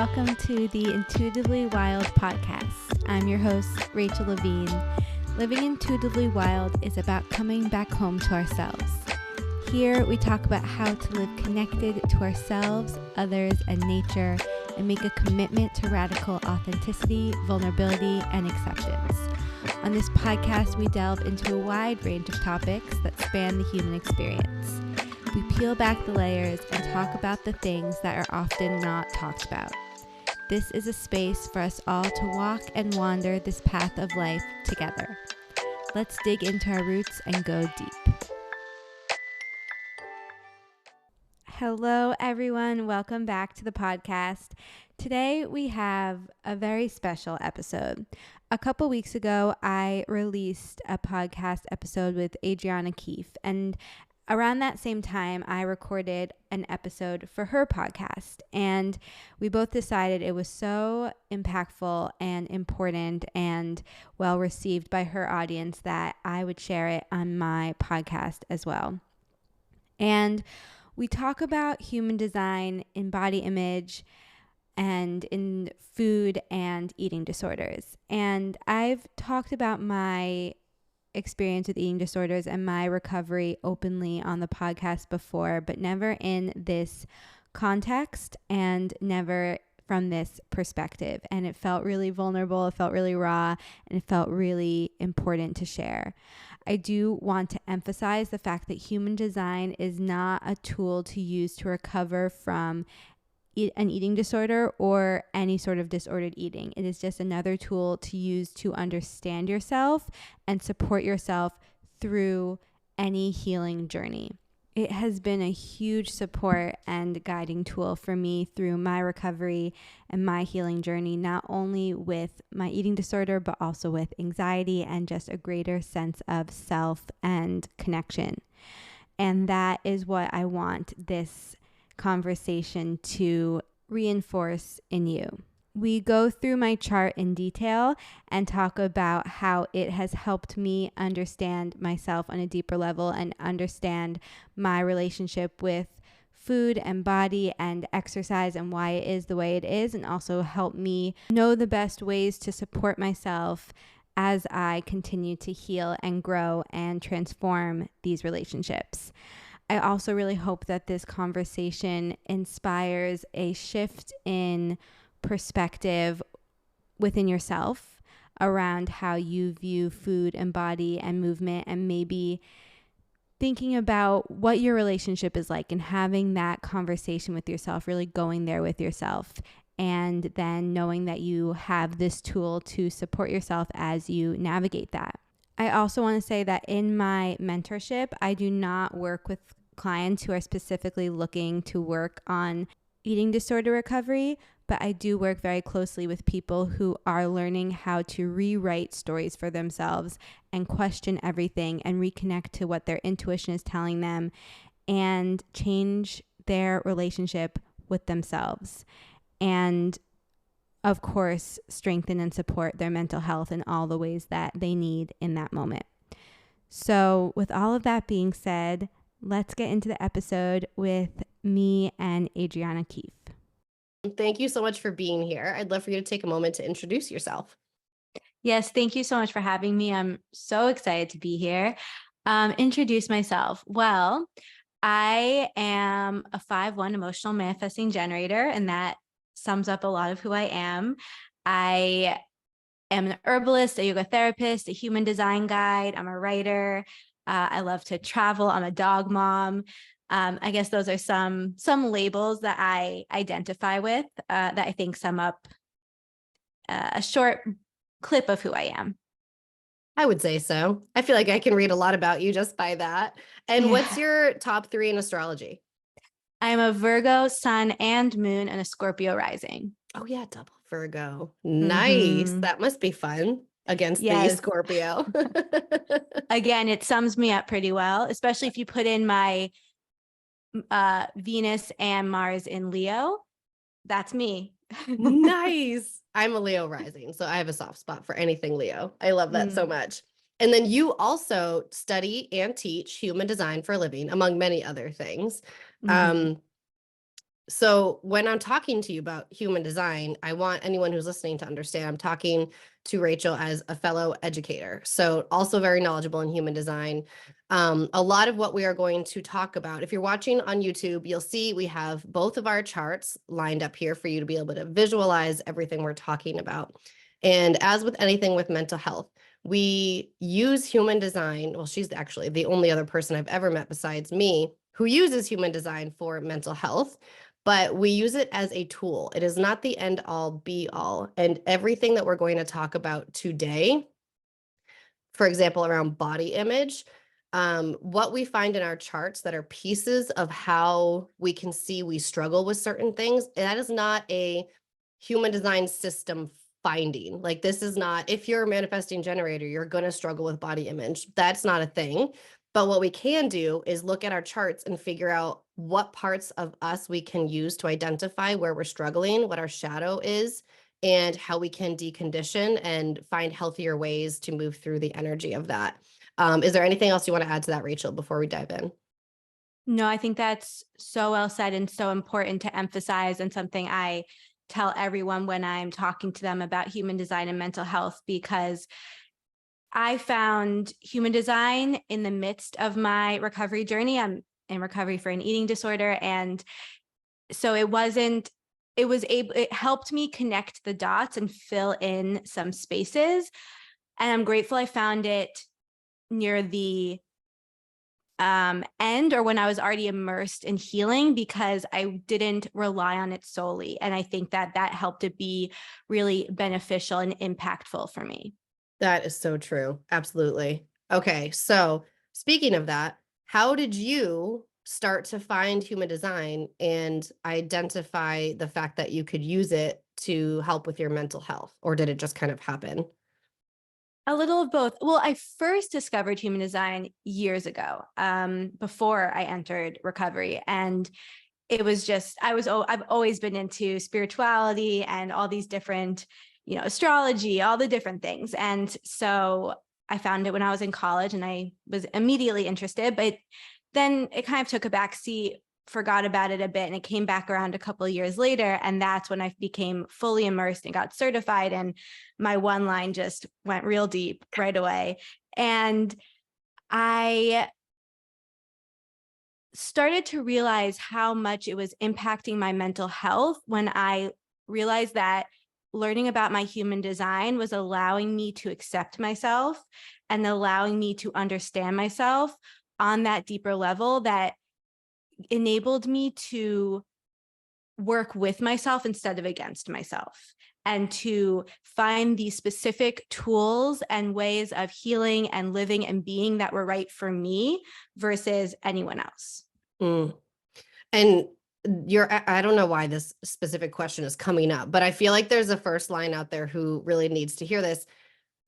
welcome to the Intuitively Wild podcast. I'm your host, Rachel Levine. Living intuitively wild is about coming back home to ourselves. Here, we talk about how to live connected to ourselves, others, and nature, and make a commitment to radical authenticity, vulnerability, and acceptance. On this podcast, we delve into a wide range of topics that span the human experience. We peel back the layers and talk about the things that are often not talked about. This is a space for us all to walk and wander this path of life together. Let's dig into our roots and go deep. Hello, everyone. Welcome back to the podcast. Today, we have a very special episode. A couple weeks ago, I released a podcast episode with Adriana Keefe, and around that same time, I recorded an episode for her podcast, and we both decided it was so impactful and important and well received by her audience that I would share it on my podcast as well. And we talk about human design in body image and in food and eating disorders. And I've talked about my experience with eating disorders and my recovery openly on the podcast before, but never in this context and never from this perspective. And it felt really vulnerable, it felt really raw, and it felt really important to share. I do want to emphasize the fact that human design is not a tool to use to recover from an eating disorder or any sort of disordered eating. It is just another tool to use to understand yourself and support yourself through any healing journey. It has been a huge support and guiding tool for me through my recovery and my healing journey, not only with my eating disorder, but also with anxiety and just a greater sense of self and connection. And that is what I want this conversation to reinforce in you. We go through my chart in detail and talk about how it has helped me understand myself on a deeper level and understand my relationship with food and body and exercise and why it is the way it is, and also help me know the best ways to support myself as I continue to heal and grow and transform these relationships. I also really hope that this conversation inspires a shift in perspective within yourself around how you view food and body and movement, and maybe thinking about what your relationship is like and having that conversation with yourself, really going there with yourself, and then knowing that you have this tool to support yourself as you navigate that. I also want to say that in my mentorship, I do not work with clients who are specifically looking to work on eating disorder recovery, but I do work very closely with people who are learning how to rewrite stories for themselves and question everything and reconnect to what their intuition is telling them and change their relationship with themselves. And of course, strengthen and support their mental health in all the ways that they need in that moment. So with all of that being said, let's get into the episode with me and Adriana Keefe. Thank you so much for being here. I'd love for you to take a moment to introduce yourself. Yes, thank you so much for having me. I'm so excited to be here. Introduce myself. Well, I am a 5/1 emotional manifesting generator, and that sums up a lot of who I am. I am an herbalist, a yoga therapist, a human design guide. I'm a writer. I love to travel. I'm a dog mom. I guess those are some labels that I identify with that I think sum up a short clip of who I am. I would say so. I feel like I can read a lot about you just by that. And what's your top 3 in astrology? I'm a Virgo sun and moon and a Scorpio rising. Oh yeah, double Virgo. Nice. Mm-hmm. That must be fun against the Scorpio. Again, it sums me up pretty well, especially if you put in my Venus and Mars in Leo. That's me. Nice. I'm a Leo rising, so I have a soft spot for anything Leo. I love that so much. And then you also study and teach human design for a living, among many other things. So when I'm talking to you about human design, I want anyone who's listening to understand I'm talking to Rachel as a fellow educator. So also very knowledgeable in human design. A lot of what we are going to talk about, if you're watching on YouTube, you'll see we have both of our charts lined up here for you to be able to visualize everything we're talking about. And as with anything with mental health, we use human design. Well, she's actually the only other person I've ever met besides me who uses human design for mental health, but we use it as a tool. It is not the end all be all. And everything that we're going to talk about today, for example, around body image, what we find in our charts that are pieces of how we can see we struggle with certain things, that is not a human design system finding. Like, this is not, if you're a manifesting generator, you're going to struggle with body image. That's not a thing. But what we can do is look at our charts and figure out what parts of us we can use to identify where we're struggling, what our shadow is, and how we can decondition and find healthier ways to move through the energy of that. Is there anything else you want to add to that, Rachel, before we dive in? No, I think that's so well said and so important to emphasize, and something I tell everyone when I'm talking to them about human design and mental health, because I found human design in the midst of my recovery journey. I'm in recovery for an eating disorder. And so it helped me connect the dots and fill in some spaces. And I'm grateful I found it near the end, or when I was already immersed in healing, because I didn't rely on it solely. And I think that helped it be really beneficial and impactful for me. That is so true. Absolutely. Okay. So speaking of that, how did you start to find human design and identify the fact that you could use it to help with your mental health? Or did it just kind of happen? A little of both. Well, I first discovered human design years ago, before I entered recovery. And it was just, I've always been into spirituality and all these different, astrology, all the different things. And so I found it when I was in college and I was immediately interested, but then it kind of took a back seat, forgot about it a bit, and it came back around a couple of years later. And that's when I became fully immersed and got certified. And my one line just went real deep right away. And I started to realize how much it was impacting my mental health when I realized that learning about my human design was allowing me to accept myself and allowing me to understand myself on that deeper level, that enabled me to work with myself instead of against myself, and to find these specific tools and ways of healing and living and being that were right for me versus anyone else. Mm. And I don't know why this specific question is coming up, but I feel like there's a first line out there who really needs to hear this.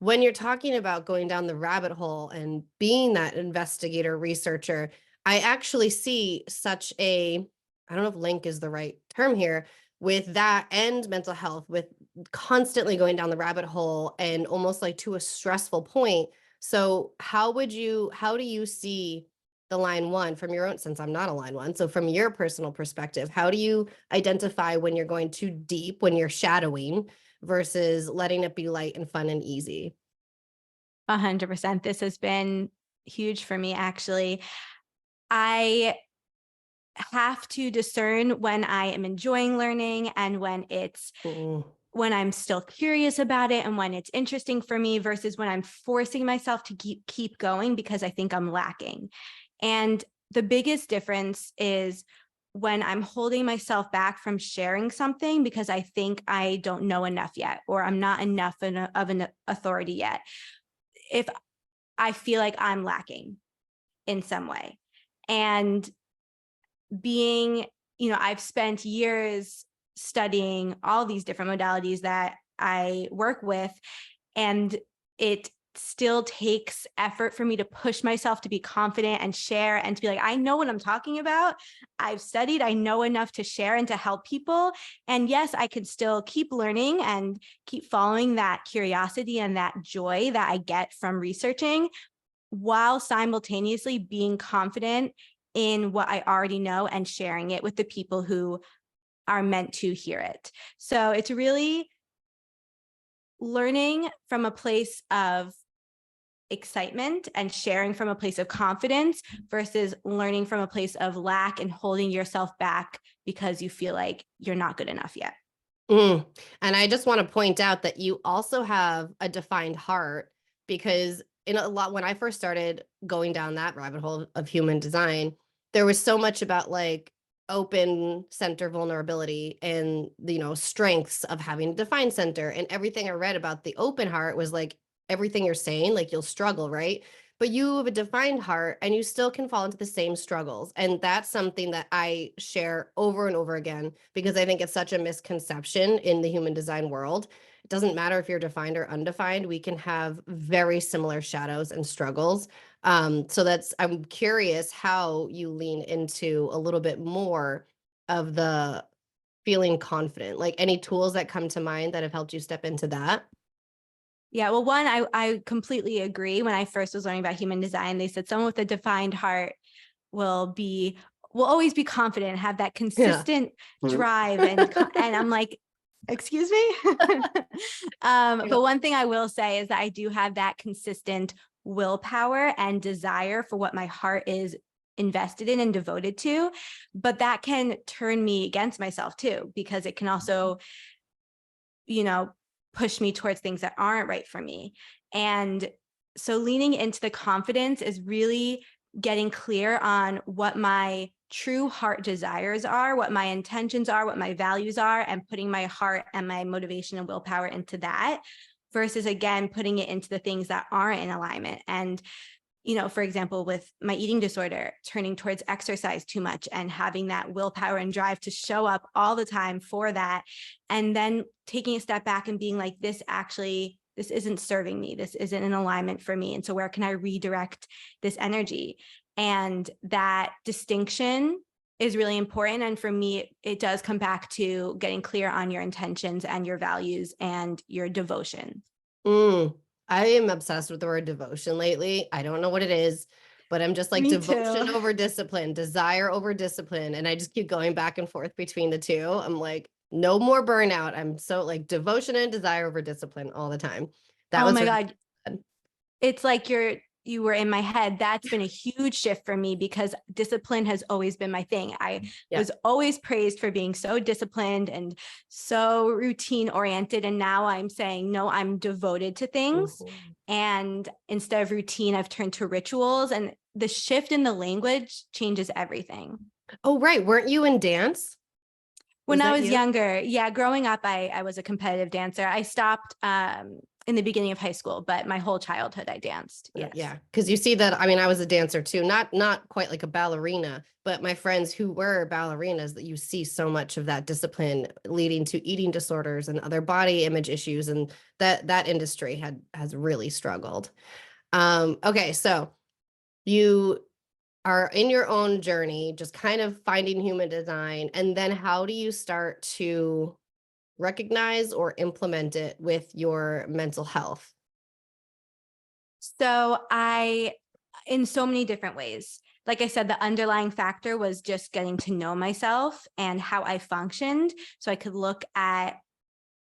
When you're talking about going down the rabbit hole and being that investigator researcher, I actually see such a, I don't know if link is the right term here, with that and mental health, with constantly going down the rabbit hole and almost like to a stressful point. So how do you see the line one from your own, since I'm not a line one? So from your personal perspective, how do you identify when you're going too deep, when you're shadowing versus letting it be light and fun and easy? 100%. This has been huge for me, actually. I have to discern when I am enjoying learning and Mm, when I'm still curious about it and when it's interesting for me versus when I'm forcing myself to keep going because I think I'm lacking. And the biggest difference is when I'm holding myself back from sharing something because I think I don't know enough yet, or I'm not enough of an authority yet. If I feel like I'm lacking in some way. And being, I've spent years studying all these different modalities that I work with, and it still takes effort for me to push myself to be confident and share and to be like, I know what I'm talking about. I've studied, I know enough to share and to help people. And yes, I can still keep learning and keep following that curiosity and that joy that I get from researching, while simultaneously being confident in what I already know and sharing it with the people who are meant to hear it. So it's really learning from a place of excitement and sharing from a place of confidence versus learning from a place of lack and holding yourself back because you feel like you're not good enough yet. And I just want to point out that you also have a defined heart, because in a lot, when I first started going down that rabbit hole of human design, there was so much about like open center vulnerability and, strengths of having a defined center, and everything I read about the open heart was like everything you're saying, like you'll struggle, right? But you have a defined heart and you still can fall into the same struggles. And that's something that I share over and over again, because I think it's such a misconception in the human design world. It doesn't matter if you're defined or undefined, we can have very similar shadows and struggles. So I'm curious how you lean into a little bit more of the feeling confident, like any tools that come to mind that have helped you step into that. Yeah, well, one, I completely agree. When I first was learning about human design, they said someone with a defined heart will always be confident and have that consistent drive. And I'm like, excuse me. But one thing I will say is that I do have that consistent willpower and desire for what my heart is invested in and devoted to, but that can turn me against myself too, because it can also, push me towards things that aren't right for me. And so leaning into the confidence is really getting clear on what my true heart desires are, what my intentions are, what my values are, and putting my heart and my motivation and willpower into that versus, again, putting it into the things that aren't in alignment. And for example, with my eating disorder, turning towards exercise too much and having that willpower and drive to show up all the time for that. And then taking a step back and being like, this isn't serving me. This isn't in alignment for me. And so where can I redirect this energy? And that distinction is really important. And for me, it does come back to getting clear on your intentions and your values and your devotion. I am obsessed with the word devotion lately. I don't know what it is, but I'm just like Me devotion too. over discipline, desire over discipline. And I just keep going back and forth between the two. I'm like, no more burnout. I'm so like devotion and desire over discipline all the time. That Oh was my really God. good. It's like you were in my head. That's been a huge shift for me because discipline has always been my thing. I was always praised for being so disciplined and so routine oriented. And now I'm saying, no, I'm devoted to things. And instead of routine, I've turned to rituals, and the shift in the language changes everything. Oh, right. Weren't you in dance? When I that was you? younger, growing up, I was a competitive dancer. I stopped in the beginning of high school, but my whole childhood I danced. Yes. Yeah. Because you see that, I mean, I was a dancer too, not quite like a ballerina, but my friends who were ballerinas, that you see so much of that discipline leading to eating disorders and other body image issues. And that industry has really struggled. Okay. So you are in your own journey, just kind of finding human design. And then how do you start to recognize or implement it with your mental health? So in so many different ways. Like I said, the underlying factor was just getting to know myself and how I functioned. So I could look at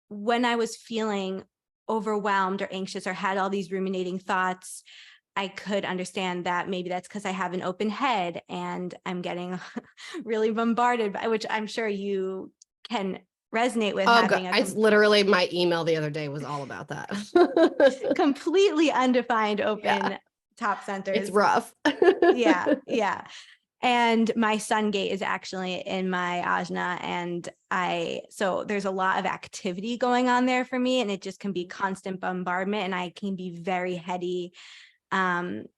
when I was feeling overwhelmed or anxious or had all these ruminating thoughts, I could understand that maybe that's because I have an open head and I'm getting really bombarded by, which I'm sure you can resonate with, having It's literally my email the other day was all about that. completely undefined open top centers. It's rough. Yeah. And my sun gate is actually in my ajna, and so there's a lot of activity going on there for me, and it just can be constant bombardment, and I can be very heady and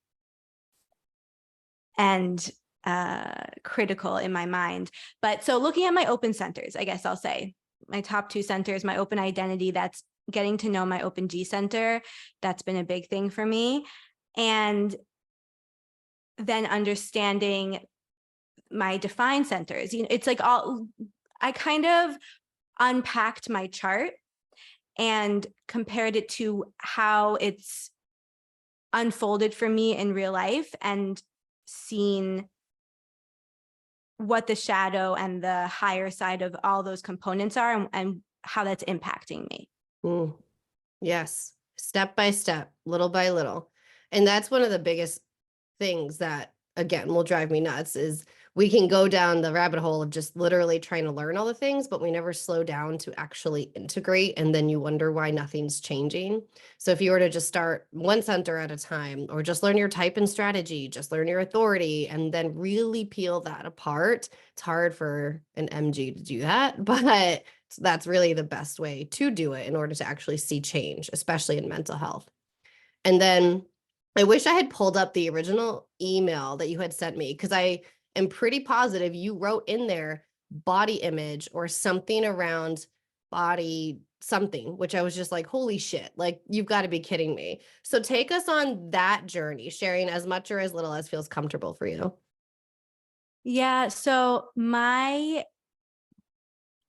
critical in my mind. But so looking at my open centers, I guess I'll say my top two centers, my open identity, that's getting to know my open G center. That's been a big thing for me. And then understanding my defined centers. It's like I kind of unpacked my chart and compared it to how it's unfolded for me in real life and seen what the shadow and the higher side of all those components are, and how that's impacting me. Mm, yes. Step by step, little by little. And that's one of the biggest things that, again, will drive me nuts is we can go down the rabbit hole of just literally trying to learn all the things, but we never slow down to actually integrate. And then you wonder why nothing's changing. So if you were to just start one center at a time, or just learn your type and strategy, just learn your authority, and then really peel that apart. It's hard for an MG to do that, but that's really the best way to do it in order to actually see change, especially in mental health. And then I wish I had pulled up the original email that you had sent me, because I am pretty positive you wrote in there body image or something around body something, which I was just like, holy shit, like you've got to be kidding me. So take us on that journey, sharing as much or as little as feels comfortable for you. Yeah, so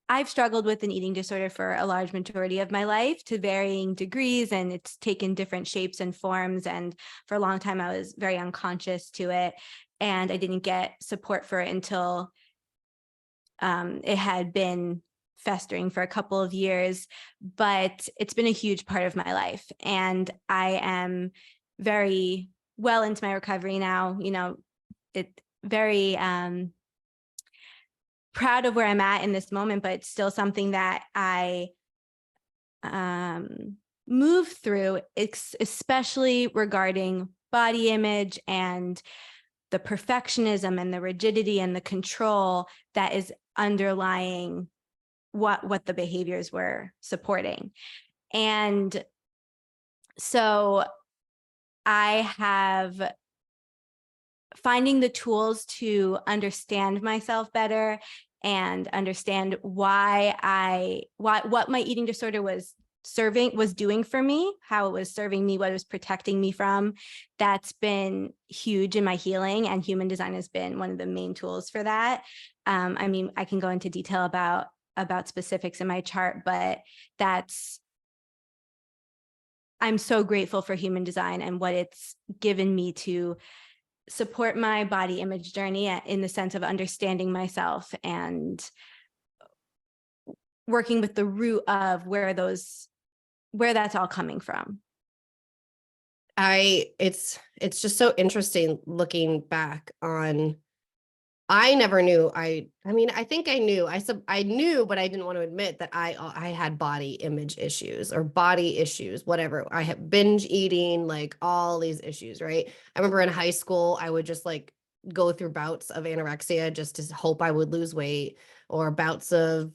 I've struggled with an eating disorder for a large majority of my life to varying degrees, and it's taken different shapes and forms. And for a long time, I was very unconscious to it, and I didn't get support for it until it had been festering for a couple of years. But it's been a huge part of my life, and I am very well into my recovery now. It very proud of where I'm at in this moment, but it's still something that I move through, especially regarding body image and the perfectionism and the rigidity and the control that is underlying what the behaviors were supporting. And so I have finding the tools to understand myself better and understand what my eating disorder was doing for me, how it was serving me, what it was protecting me from. That's been huge in my healing, and human design has been one of the main tools for that. I mean, I can go into detail about specifics in my chart, but I'm so grateful for human design and what it's given me to support my body image journey in the sense of understanding myself and working with the root of where that's all coming from. It's just so interesting looking back on. I never knew. I mean, I think I knew. I knew, but I didn't want to admit that I had body image issues or body issues, whatever. I had binge eating, like all these issues, right? I remember in high school, I would just like go through bouts of anorexia just to hope I would lose weight, or bouts of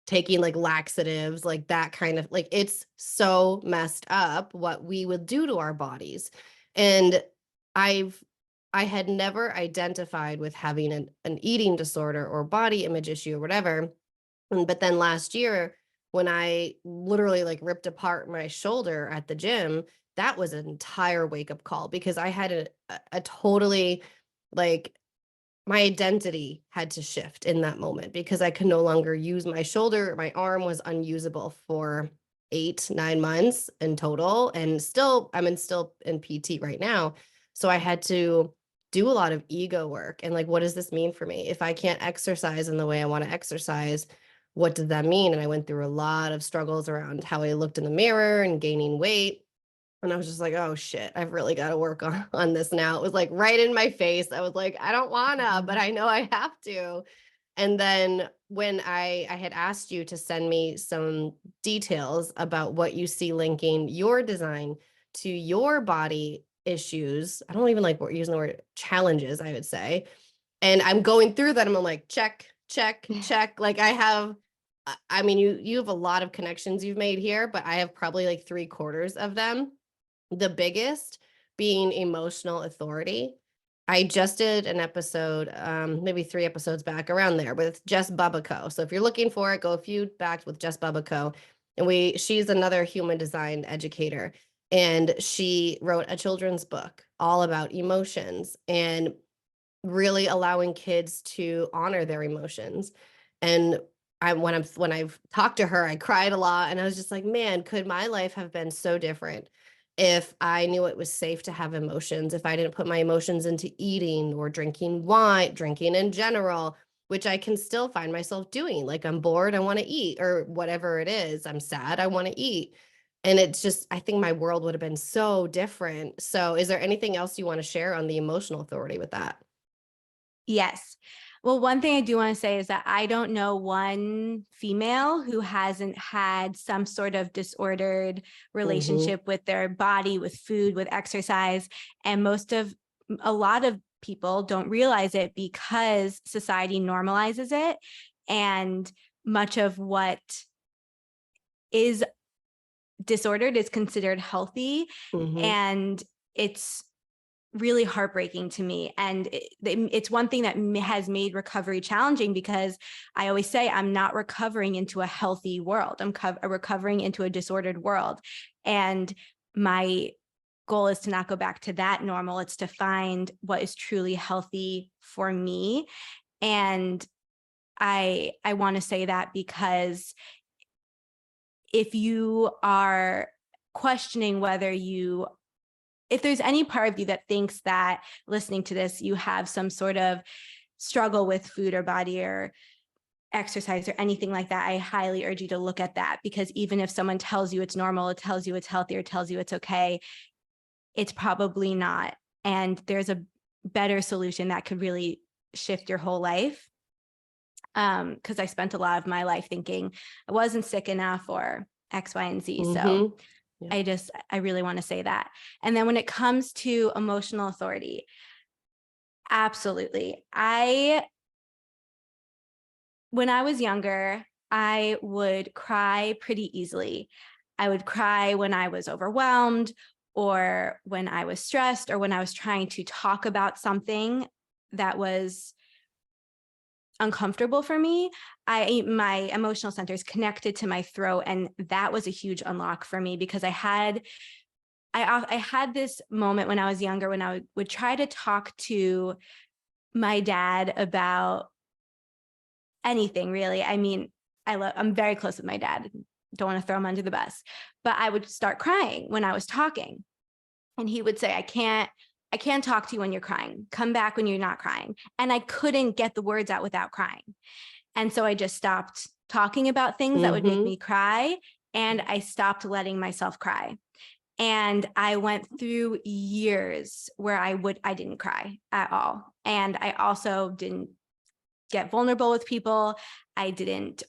taking like laxatives, like that kind of, like, it's so messed up what we would do to our bodies. And I had never identified with having an eating disorder or body image issue or whatever. But then last year, when I literally like ripped apart my shoulder at the gym, that was an entire wake up call, because I had a totally, like, my identity had to shift in that moment, because I could no longer use my shoulder. My arm was unusable for 8, 9 months in total. And still in PT right now. So I had to do a lot of ego work, and like, what does this mean for me? If I can't exercise in the way I want to exercise, what does that mean? And I went through a lot of struggles around how I looked in the mirror and gaining weight. And I was just like, oh shit, I've really got to work on this now. It was like right in my face. I was like, I don't wanna, but I know I have to. And then when I had asked you to send me some details about what you see linking your design to your body issues, I don't even like using the word challenges, I would say. And I'm going through that, and I'm like, check, check, check. Like I mean, you have a lot of connections you've made here, but I have probably like 3/4 of them. The biggest being emotional authority. I just did an episode, maybe 3 episodes back, around there, with Jess Bubico. So if you're looking for it, go a few back with Jess Bubico. And she's another human design educator. And she wrote a children's book all about emotions and really allowing kids to honor their emotions. And when I've talked to her, I cried a lot, and I was just like, man, could my life have been so different if I knew it was safe to have emotions, if I didn't put my emotions into eating or drinking wine, drinking in general, which I can still find myself doing. Like I'm bored, I want to eat, or whatever it is. I'm sad, I want to eat. And it's just, I think my world would have been so different. So, is there anything else you want to share on the emotional authority with that? Yes. Well, one thing I do want to say is that I don't know one female who hasn't had some sort of disordered relationship with their body, with food, with exercise. And a lot of people don't realize it because society normalizes it. And much of what is disordered is considered healthy. Mm-hmm. And it's really heartbreaking to me. And it's one thing that has made recovery challenging, because I always say I'm not recovering into a healthy world. I'm recovering into a disordered world. And my goal is to not go back to that normal. It's to find what is truly healthy for me. And I want to say that because if you are questioning if there's any part of you that thinks that listening to this, you have some sort of struggle with food or body or exercise or anything like that, I highly urge you to look at that, because even if someone tells you it's normal, it tells you it's healthy, or tells you it's okay, it's probably not. And there's a better solution that could really shift your whole life. Because I spent a lot of my life thinking I wasn't sick enough or X, Y, and Z. So Yeah. I really want to say that. And then when it comes to emotional authority, absolutely. When I was younger, I would cry pretty easily. I would cry when I was overwhelmed, or when I was stressed, or when I was trying to talk about something that was uncomfortable for me. My emotional center is connected to my throat, and that was a huge unlock for me, because I had this moment when I was younger, when I would try to talk to my dad about anything, really. I mean, I'm very close with my dad. Don't want to throw him under the bus, but I would start crying when I was talking, and he would say, I can't talk to you when you're crying. Come back when you're not crying. And I couldn't get the words out without crying. And so I just stopped talking about things that would make me cry, and I stopped letting myself cry. And I went through years where I didn't cry at all. And I also didn't get vulnerable with people. I didn't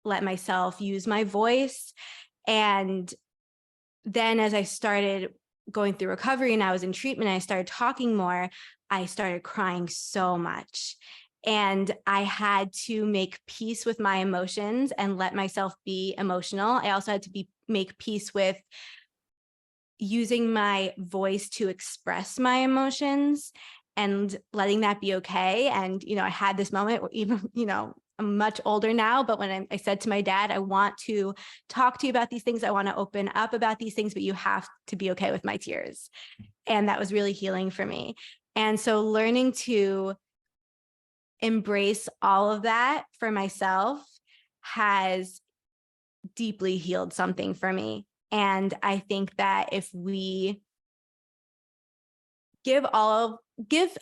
let myself use my voice. And then as I started going through recovery and I was in treatment, I started talking more, I started crying so much. And I had to make peace with my emotions and let myself be emotional. I also had to make peace with using my voice to express my emotions and letting that be okay. And, I had this moment where even, I'm much older now, but when I said to my dad, I want to talk to you about these things, I want to open up about these things, but you have to be okay with my tears. And that was really healing for me. And so learning to embrace all of that for myself has deeply healed something for me. And I think that if we give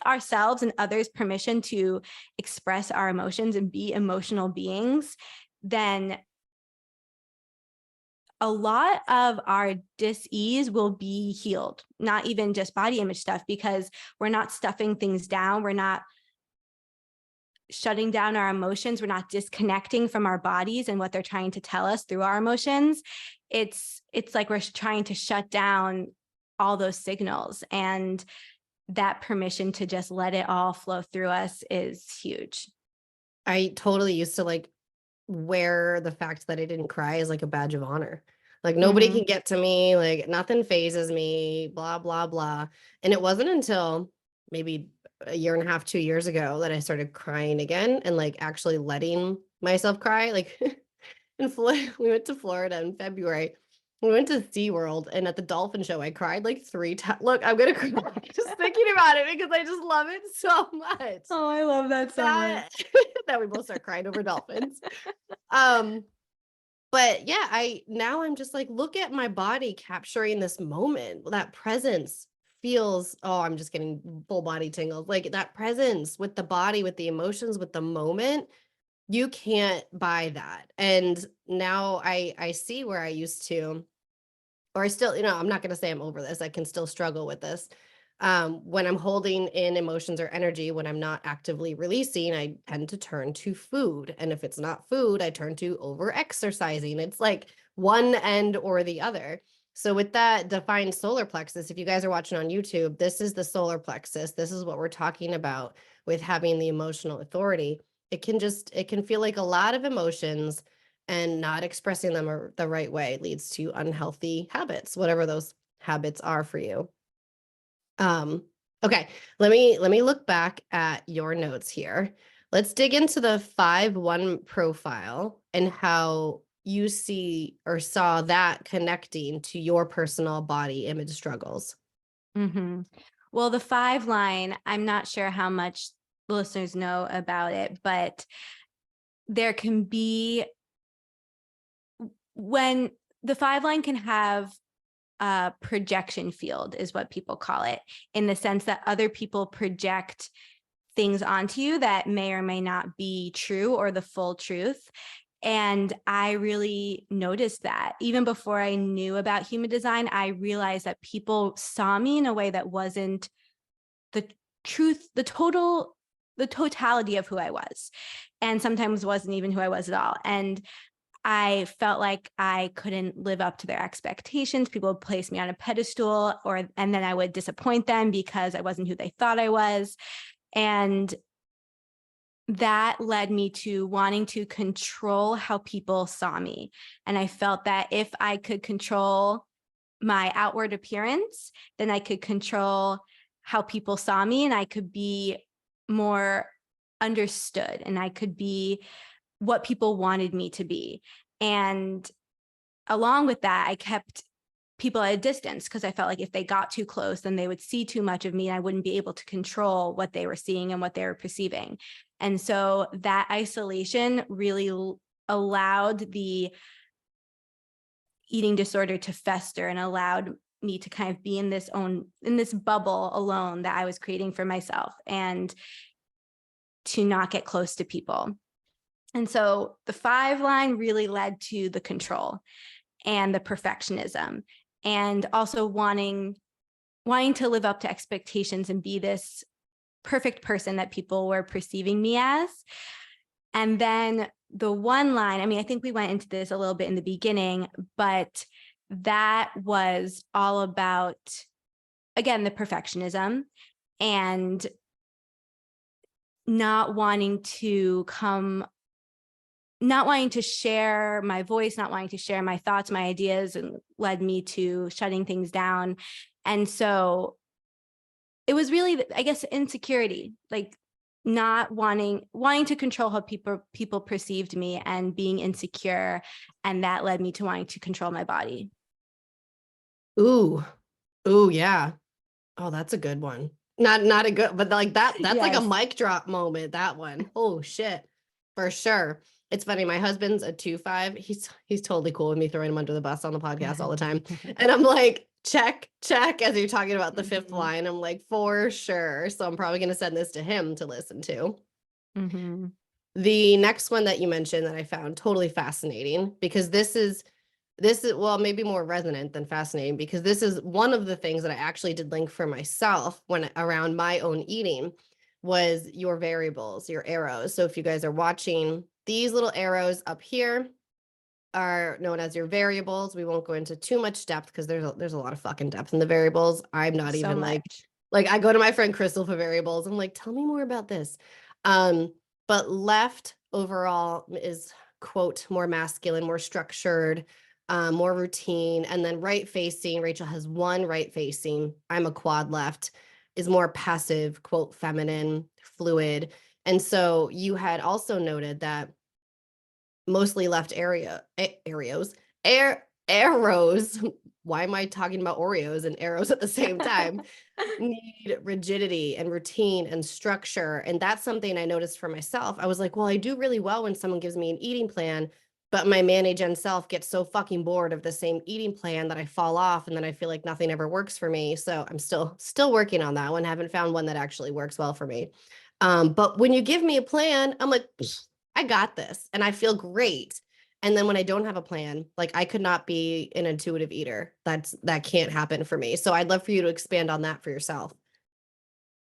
ourselves and others permission to express our emotions and be emotional beings, then a lot of our dis-ease will be healed, not even just body image stuff, because we're not stuffing things down. We're not shutting down our emotions. We're not disconnecting from our bodies and what they're trying to tell us through our emotions. It's like we're trying to shut down all those signals, and that permission to just let it all flow through us is huge. I totally used to wear the fact that I didn't cry as like a badge of honor. Like nobody can get to me, like nothing phases me, blah, blah, blah. And it wasn't until maybe a year and a half, 2 years ago that I started crying again and actually letting myself cry. Like in Florida, we went to Florida in February. We went to SeaWorld, and at the dolphin show, I cried like 3 times. Look, I'm gonna cry just thinking about it because I just love it so much. Oh, I love that so much. That we both start crying over dolphins. Um, But yeah, I'm just like, look at my body capturing this moment. That presence feels, oh, I'm just getting full body tingles. Like that presence with the body, with the emotions, with the moment, you can't buy that. And now I see where I used to, or I still, I'm not going to say I'm over this. I can still struggle with this. When I'm holding in emotions or energy, when I'm not actively releasing, I tend to turn to food. And if it's not food, I turn to over exercising. It's like one end or the other. So with that defined solar plexus, if you guys are watching on YouTube, this is the solar plexus. This is what we're talking about with having the emotional authority. It can feel like a lot of emotions, and not expressing them the right way leads to unhealthy habits, whatever those habits are for you. Okay, let me look back at your notes here. Let's dig into the 5-1 profile and how you see or saw that connecting to your personal body image struggles. Mm-hmm. Well, the 5 line, I'm not sure how much listeners know about it, but there can be, when the 5 line can have a projection field, is what people call it, in the sense that other people project things onto you that may or may not be true or the full truth. And I really noticed that even before I knew about human design, I realized that people saw me in a way that wasn't the truth, the totality of who I was, and sometimes wasn't even who I was at all. And I felt like I couldn't live up to their expectations. People would place me on a pedestal, and then I would disappoint them because I wasn't who they thought I was. And that led me to wanting to control how people saw me. And I felt that if I could control my outward appearance, then I could control how people saw me, and I could be more understood, and I could be what people wanted me to be. And along with that, I kept people at a distance because I felt like if they got too close, then they would see too much of me and I wouldn't be able to control what they were seeing and what they were perceiving. And so that isolation really allowed the eating disorder to fester and allowed me to kind of be in this bubble alone that I was creating for myself, and to not get close to people. And so the 5 line really led to the control and the perfectionism, and also wanting to live up to expectations and be this perfect person that people were perceiving me as. And then the 1 line, I mean, I think we went into this a little bit in the beginning, but that was all about, again, the perfectionism and not wanting to share my voice, not wanting to share my thoughts, my ideas, and led me to shutting things down. And so it was really, I guess, insecurity, like not wanting to control how people perceived me and being insecure. And that led me to wanting to control my body. Ooh, ooh, yeah. Oh, that's a good one. Not a good, but like that's like a Yes. mic drop moment, that one. Oh shit. For sure. It's funny. My husband's a 2-5. He's totally cool with me throwing him under the bus on the podcast all the time. And I'm like, check, as you're talking about the 5th line. I'm like, for sure. So I'm probably gonna send this to him to listen to. Mm-hmm. The next one that you mentioned that I found totally fascinating, because this is well, maybe more resonant than fascinating, because this is one of the things that I actually did link for myself when around my own eating, was your variables, your arrows. So if you guys are watching, these little arrows up here are known as your variables. We won't go into too much depth because there's a lot of fucking depth in the variables. I'm not So even much. like I go to my friend Crystal for variables. I'm like, tell me more about this. But left overall is, quote, more masculine, more structured, more routine. And then right facing, Rachel has one right facing. I'm a quad left, is more passive, quote, feminine, fluid. And so you had also noted that mostly left arrows. Why am I talking about Oreos and arrows at the same time? Need rigidity and routine and structure. And that's something I noticed for myself. I was like, well, I do really well when someone gives me an eating plan, But my man-gen self gets so fucking bored of the same eating plan that I fall off, and then I feel like nothing ever works for me. So I'm still working on that one. Haven't found one that actually works well for me. But when you give me a plan, I'm like, I got this, and I feel great. And then when I don't have a plan, like I could not be an intuitive eater. That can't happen for me. So I'd love for you to expand on that for yourself.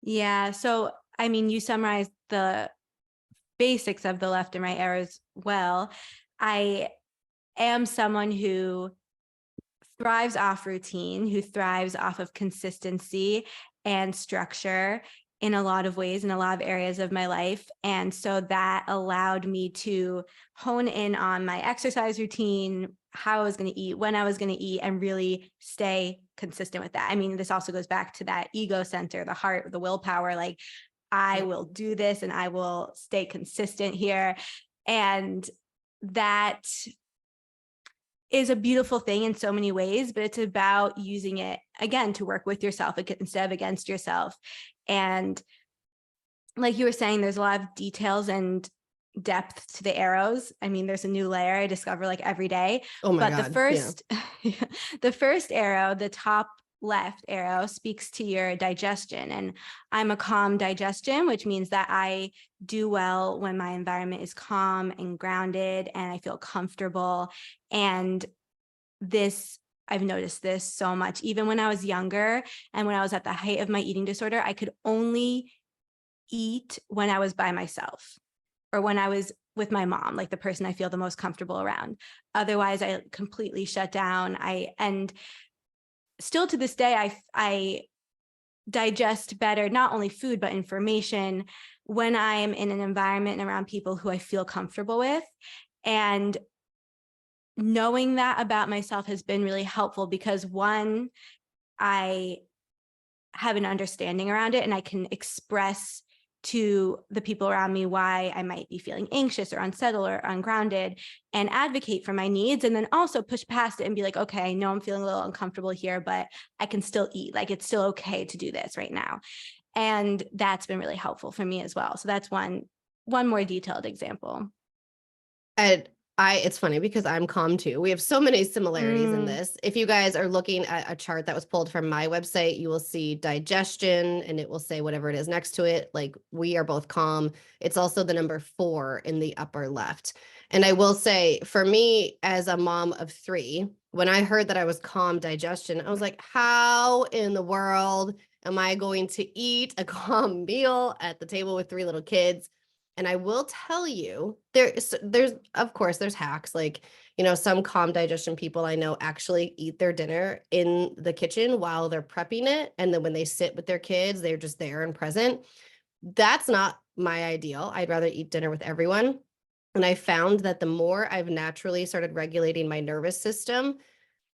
Yeah. So, I mean, you summarized the basics of the left and right arrows well. I am someone who thrives off routine, who thrives off of consistency and structure in a lot of ways, in a lot of areas of my life. And so that allowed me to hone in on my exercise routine, how I was going to eat, when I was going to eat, and really stay consistent with that. I mean, this also goes back to that ego center, the heart, the willpower. Like, I will do this and I will stay consistent here. And that is a beautiful thing in so many ways, but it's about using it again to work with yourself instead of against yourself. And like you were saying, there's a lot of details and depth to the arrows. I mean, there's a new layer I discover like every day. Oh my But God. the first arrow, the top left arrow, speaks to your digestion. And I'm a calm digestion, which means that I do well when my environment is calm and grounded and I feel comfortable. And I've noticed this so much. Even when I was younger and when I was at the height of my eating disorder, I could only eat when I was by myself or when I was with my mom, like the person I feel the most comfortable around. Otherwise, I completely shut down. And still to this day, I digest better, not only food, but information when I'm in an environment and around people who I feel comfortable with. And knowing that about myself has been really helpful because one, I have an understanding around it and I can express to the people around me why I might be feeling anxious or unsettled or ungrounded and advocate for my needs, and then also push past it and be like, okay, I know I'm feeling a little uncomfortable here, but I can still eat. Like, it's still okay to do this right now. And that's been really helpful for me as well. So that's one more detailed example. And it's funny because I'm calm too. We have so many similarities in this. If you guys are looking at a chart that was pulled from my website, you will see digestion and it will say whatever it is next to it. Like, we are both calm. It's also the number 4 in the upper left. And I will say, for me as a mom of 3, when I heard that I was calm digestion, I was like, how in the world am I going to eat a calm meal at the table with 3 little kids? And I will tell you, there's of course there's hacks. Like, some calm digestion people I know actually eat their dinner in the kitchen while they're prepping it. And then when they sit with their kids, they're just there and present. That's not my ideal. I'd rather eat dinner with everyone. And I found that the more I've naturally started regulating my nervous system,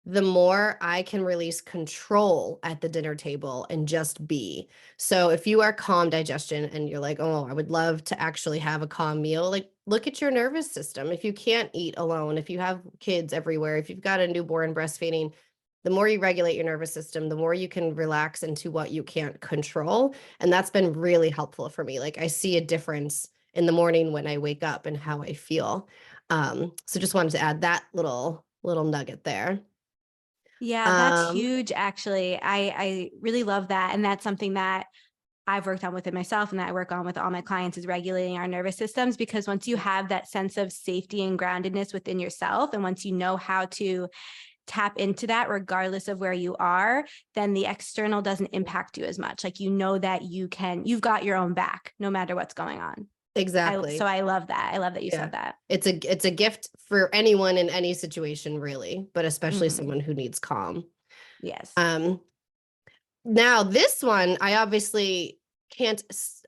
the more I can release control at the dinner table and just be. So if you are calm digestion and you're like, oh, I would love to actually have a calm meal, like, look at your nervous system. If you can't eat alone, if you have kids everywhere, if you've got a newborn breastfeeding, the more you regulate your nervous system, the more you can relax into what you can't control. And that's been really helpful for me. Like, I see a difference in the morning when I wake up and how I feel. So just wanted to add that little nugget there. Yeah, that's huge, actually. I really love that. And that's something that I've worked on within myself and that I work on with all my clients, is regulating our nervous systems. Because once you have that sense of safety and groundedness within yourself, and once you know how to tap into that, regardless of where you are, then the external doesn't impact you as much. Like, you know that you've got your own back no matter what's going on. Exactly. So I love that. I love that you said that. It's a gift for anyone in any situation, really, but especially someone who needs calm. Yes. Now this one, I obviously can't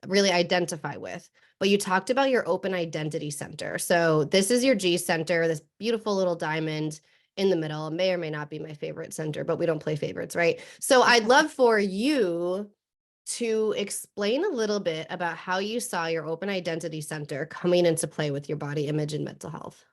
really identify with, but you talked about your open identity center. So this is your G center, this beautiful little diamond in the middle. It may or may not be my favorite center, but we don't play favorites, right? So I'd love for you to explain a little bit about how you saw your open identity center coming into play with your body image and mental health.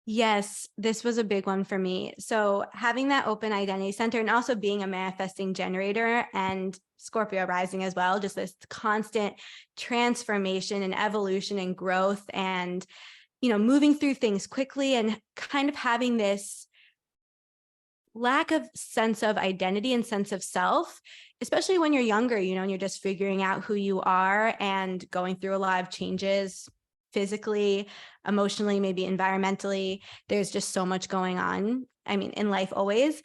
Yes, this was a big one for me. So having that open identity center and also being a manifesting generator and Scorpio rising as well, just this constant transformation and evolution and growth and moving through things quickly and kind of having this lack of sense of identity and sense of self, especially when you're younger, and you're just figuring out who you are and going through a lot of changes physically, emotionally, maybe environmentally. There's just so much going on. I mean, in life always.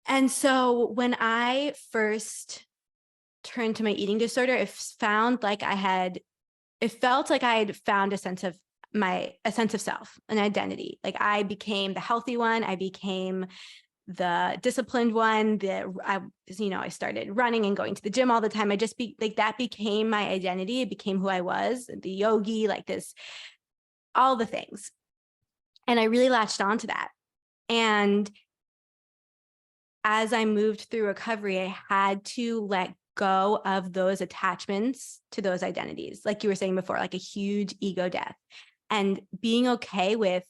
And so when I first turned to my eating disorder, it felt like I had found a sense of self, an identity. Like I became the healthy one. I became the disciplined one. I started running and going to the gym all the time. That became my identity. It became who I was, the yogi, like this, all the things. And I really latched onto that. And as I moved through recovery, I had to let go of those attachments to those identities. Like you were saying before, like a huge ego death, and being okay with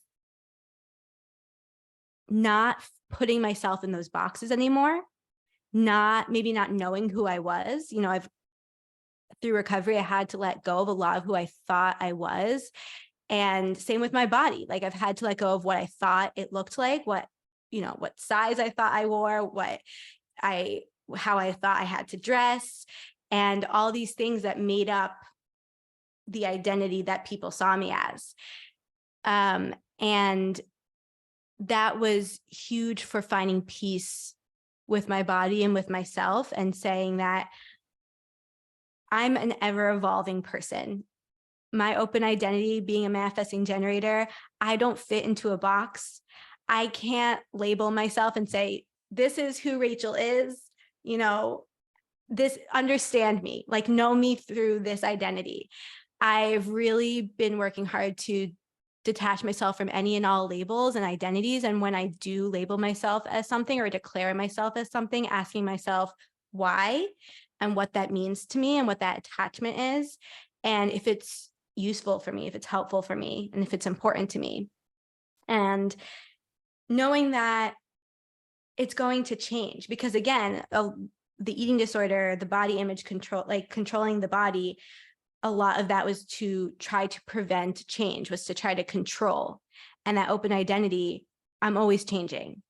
not putting myself in those boxes anymore, maybe not knowing who I was. Through recovery, I had to let go of a lot of who I thought I was. And same with my body. Like I've had to let go of what I thought it looked like, what size I thought I wore, how I thought I had to dress, and all these things that made up the identity that people saw me as. And that was huge for finding peace with my body and with myself, and saying that I'm an ever evolving person. My open identity, being a manifesting generator, I don't fit into a box. I can't label myself and say, this is who Rachel is, understand me, like know me through this identity. I've really been working hard to detach myself from any and all labels and identities. And when I do label myself as something or declare myself as something, asking myself why and what that means to me and what that attachment is. And if it's useful for me, if it's helpful for me, and if it's important to me. And knowing that it's going to change, because again, the eating disorder, the body image control, like controlling the body, a lot of that was to try to prevent change, was to try to control. And that open identity, I'm always changing.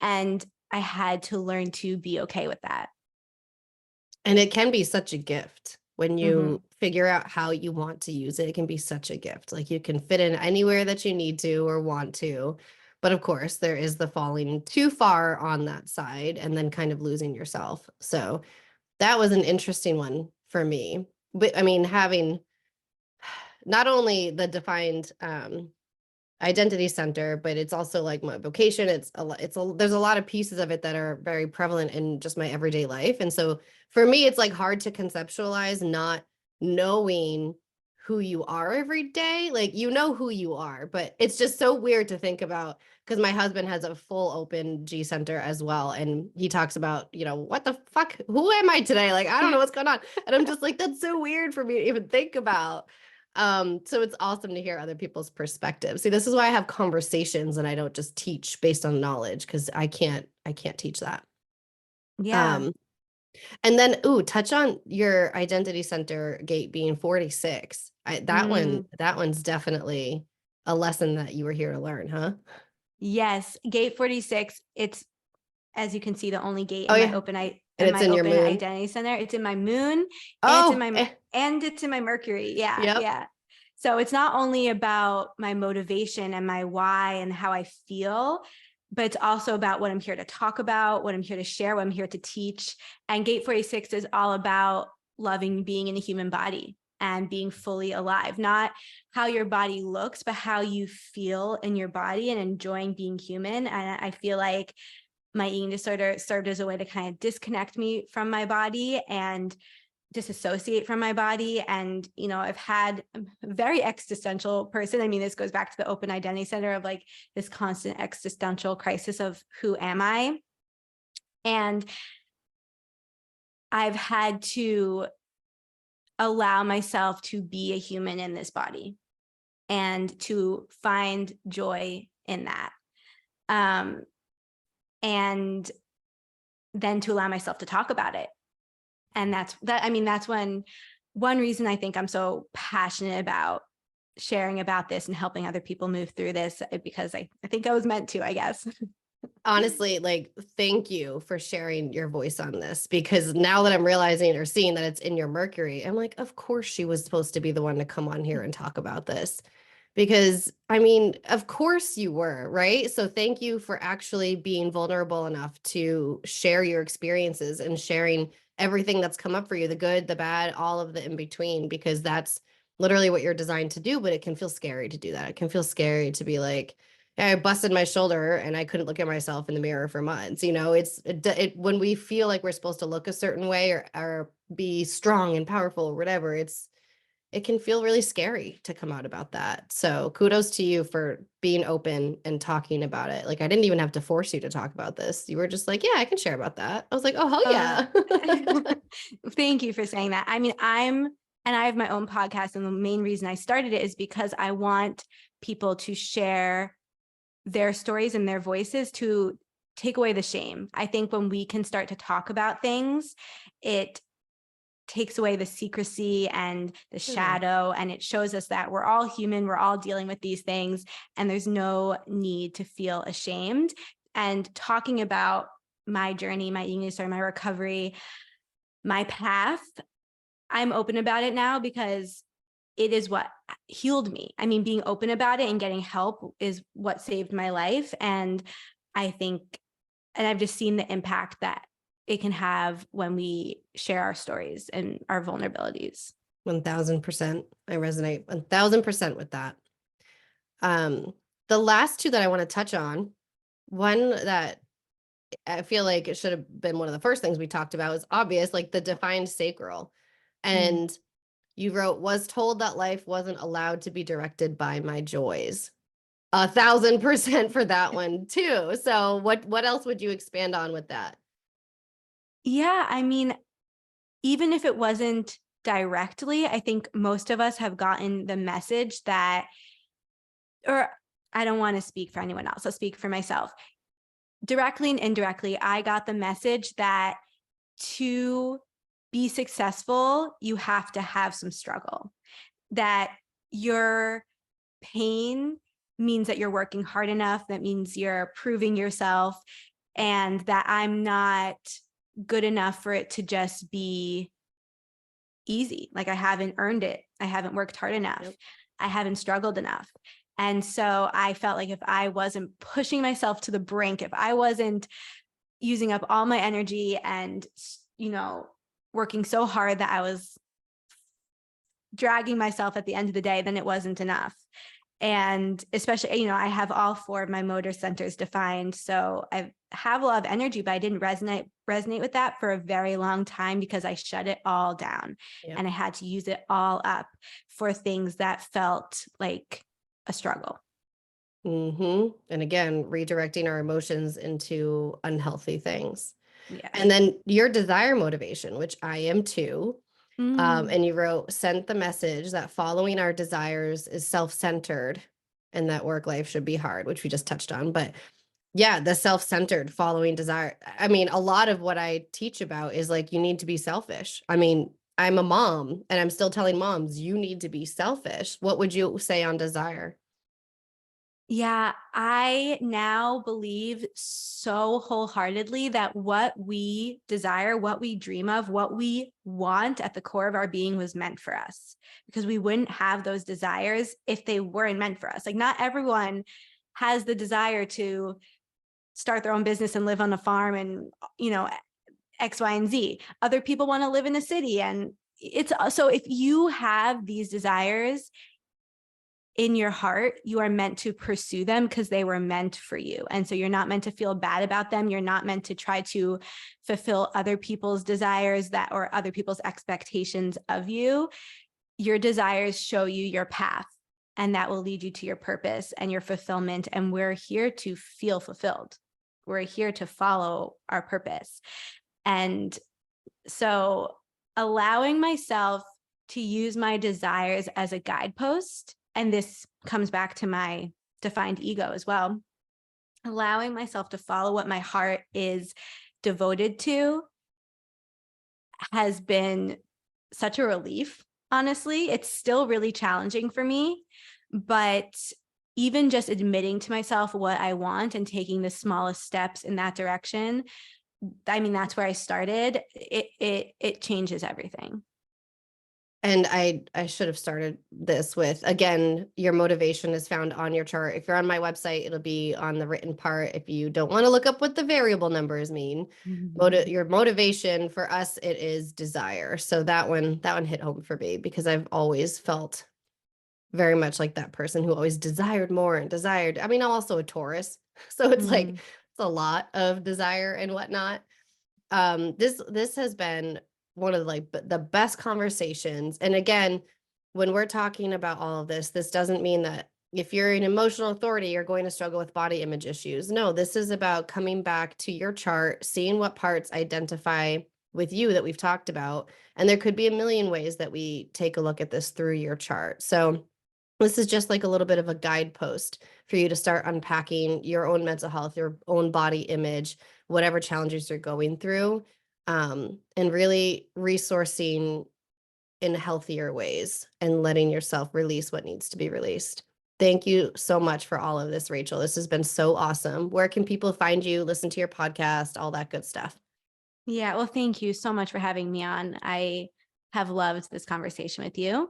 And I had to learn to be okay with that. And it can be such a gift when you figure out how you want to use it. It can be such a gift. Like you can fit in anywhere that you need to or want to. But of course, there is the falling too far on that side and then kind of losing yourself. So that was an interesting one for me. But I mean, having not only the defined identity center, but it's also like my vocation. There's a lot of pieces of it that are very prevalent in just my everyday life. And so for me, it's like hard to conceptualize not knowing who you are every day. Like, who you are, but it's just so weird to think about, because my husband has a full open G center as well. And he talks about, what the fuck, who am I today? Like, I don't know what's going on. And I'm just like, that's so weird for me to even think about. So it's awesome to hear other people's perspectives. See, this is why I have conversations and I don't just teach based on knowledge, because I can't teach that. Yeah. And then, touch on your identity center gate being 46. That one's definitely a lesson that you were here to learn, huh? Yes. Gate 46. It's, as you can see, the only gate Oh, in yeah. my open And it's in your moon. identity center. It's in my moon. Oh, and it's in my Mercury. Yeah. Yep. Yeah. So it's not only about my motivation and my why and how I feel, but it's also about what I'm here to talk about, what I'm here to share, what I'm here to teach. And Gate 46 is all about loving being in a human body and being fully alive, not how your body looks, but how you feel in your body and enjoying being human. And I feel like my eating disorder served as a way to kind of disconnect me from my body and disassociate from my body. And, I've had a very existential person. I mean, this goes back to the open identity center of like this constant existential crisis of who am I? And I've had to allow myself to be a human in this body and to find joy in that. And then to allow myself to talk about it. And that's one reason I think I'm so passionate about sharing about this and helping other people move through this, because I think I was meant to, I guess. Honestly, like, thank you for sharing your voice on this, because now that I'm realizing or seeing that it's in your Mercury, I'm like, of course she was supposed to be the one to come on here and talk about this. Because I mean, of course you were, right? So thank you for actually being vulnerable enough to share your experiences and sharing everything that's come up for you, the good, the bad, all of the in between, because that's literally what you're designed to do. But it can feel scary to do that. It can feel scary to be like, I busted my shoulder and I couldn't look at myself in the mirror for months. You know, when we feel like we're supposed to look a certain way or be strong and powerful or whatever, it can feel really scary to come out about that. So kudos to you for being open and talking about it. Like, I didn't even have to force you to talk about this. You were just like, yeah, I can share about that. I was like, oh, hell yeah. Thank you for saying that. I mean, I have my own podcast, and the main reason I started it is because I want people to share their stories and their voices to take away the shame. I think when we can start to talk about things, it takes away the secrecy and the shadow, and it shows us that we're all human, we're all dealing with these things, and there's no need to feel ashamed. And talking about my journey, my eating disorder, my recovery, my path, I'm open about it now because it is what healed me. I mean, being open about it and getting help is what saved my life. And I think, and I've just seen the impact that it can have when we share our stories and our vulnerabilities. 1000%. I resonate 1000% with that. The last two that I want to touch on, one that I feel like it should have been one of the first things we talked about is obvious, like the defined sacral. And you wrote, was told that life wasn't allowed to be directed by my joys. 1000% for that one too. So what else would you expand on with that? Yeah, I mean, even if it wasn't directly, I think most of us have gotten the message that, or I don't want to speak for anyone else, I'll speak for myself. Directly and indirectly, I got the message that to be successful, you have to have some struggle, that your pain means that you're working hard enough, that means you're proving yourself, and that I'm not good enough for it to just be easy. Like, I haven't earned it. I haven't worked hard enough. Yep. I haven't struggled enough. And so I felt like if I wasn't pushing myself to the brink, if I wasn't using up all my energy and, you know, working so hard that I was dragging myself at the end of the day, then it wasn't enough. And especially, you know, I have all 4 of my motor centers defined. So I have a lot of energy, but I didn't resonate with that for a very long time because I shut it all down. Yep. And I had to use it all up for things that felt like a struggle. And again, redirecting our emotions into unhealthy things. Yeah. And then your desire motivation, which I am too. And you wrote, sent the message that following our desires is self-centered and that work life should be hard, which we just touched on. But yeah, the self-centered following desire. I mean, a lot of what I teach about is like, you need to be selfish. I mean, I'm a mom and I'm still telling moms, you need to be selfish. What would you say on desire? Yeah, I now believe so wholeheartedly that what we desire, what we dream of, what we want at the core of our being was meant for us, because we wouldn't have those desires if they weren't meant for us. Like, not everyone has the desire to start their own business and live on a farm and, you know, X, Y, and Z. Other people want to live in a city. And it's so if you have these desires in your heart, you are meant to pursue them because they were meant for you. And so you're not meant to feel bad about them. You're not meant to try to fulfill other people's desires or other people's expectations of you. Your desires show you your path, and that will lead you to your purpose and your fulfillment. And we're here to feel fulfilled. We're here to follow our purpose. And so allowing myself to use my desires as a guidepost, and this comes back to my defined ego as well, allowing myself to follow what my heart is devoted to has been such a relief. honestly. It's still really challenging for me, but even just admitting to myself what I want and taking the smallest steps in that direction, I mean, that's where I started. It changes everything. And I should have started this with, again, your motivation is found on your chart. If you're on my website, it'll be on the written part. If you don't want to look up what the variable numbers mean, your motivation, for us, it is desire. So that one hit home for me, because I've always felt very much like that person who always desired more and desired. I mean, I'm also a Taurus, so it's like it's a lot of desire and whatnot. This has been one of the best conversations. And again, when we're talking about all of this doesn't mean that if you're an emotional authority, you're going to struggle with body image issues. No, this is about coming back to your chart, seeing what parts identify with you that we've talked about. And there could be a million ways that we take a look at this through your chart. So this is just like a little bit of a guidepost for you to start unpacking your own mental health, your own body image, whatever challenges you're going through, and really resourcing in healthier ways and letting yourself release what needs to be released. Thank you so much for all of this, Rachel. This has been so awesome. Where can people find you, listen to your podcast, all that good stuff? Yeah, well, thank you so much for having me on. I have loved this conversation with you.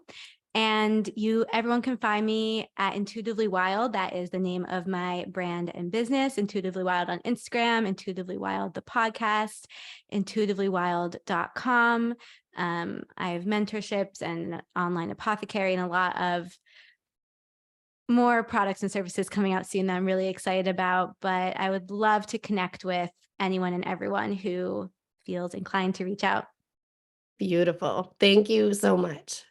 And everyone can find me at Intuitively Wild. That is the name of my brand and business. Intuitively Wild on Instagram, Intuitively Wild, the podcast, intuitivelywild.com. I have mentorships and online apothecary and a lot of more products and services coming out soon that I'm really excited about. But I would love to connect with anyone and everyone who feels inclined to reach out. Beautiful. Thank you so much.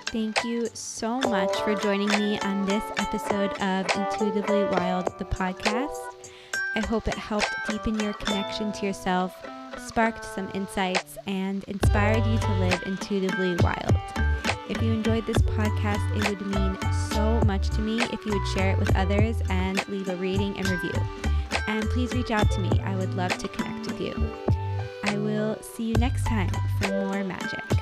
Thank you so much for joining me on this episode of Intuitively Wild, the podcast. I hope it helped deepen your connection to yourself, sparked some insights, and inspired you to live intuitively wild. If you enjoyed this podcast, it would mean so much to me if you would share it with others and leave a rating and review. And please reach out to me. I would love to connect with you. I will see you next time for more magic.